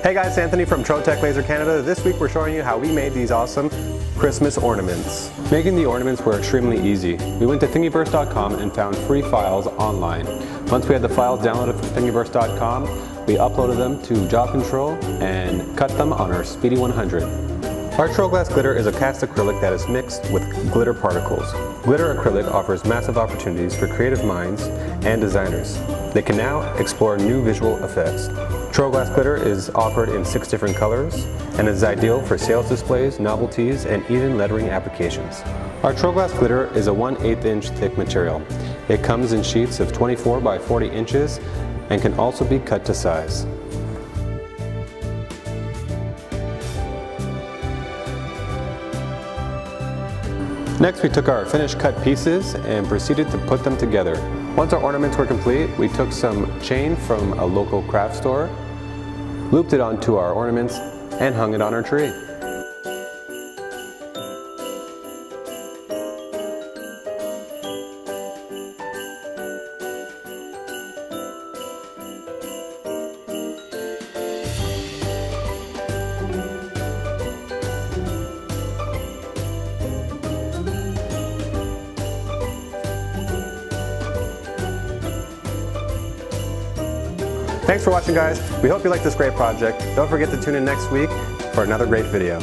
Hey guys, it's Anthony from Trotec Canada. This week we're showing you how we made these awesome Christmas ornaments. Making the ornaments were extremely easy. We went to thingiverse.com and found free files online. Once we had the files downloaded from thingiverse.com, we uploaded them to Job Control and cut them on our Speedy 100. Our TroGlass glitter is a cast acrylic that is mixed with glitter particles. Glitter acrylic offers massive opportunities for creative minds and designers. They can now explore new visual effects. TroGlass glitter is offered in 6 different colors and is ideal for sales displays, novelties, and even lettering applications. Our TroGlass glitter is a 1/8 inch thick material. It comes in sheets of 24 by 40 inches and can also be cut to size. Next, we took our finished cut pieces and proceeded to put them together. Once our ornaments were complete, we took some chain from a local craft store, looped it onto our ornaments, and hung it on our tree. Thanks for watching, guys. We hope you like this great project. Don't forget to tune in next week for another great video.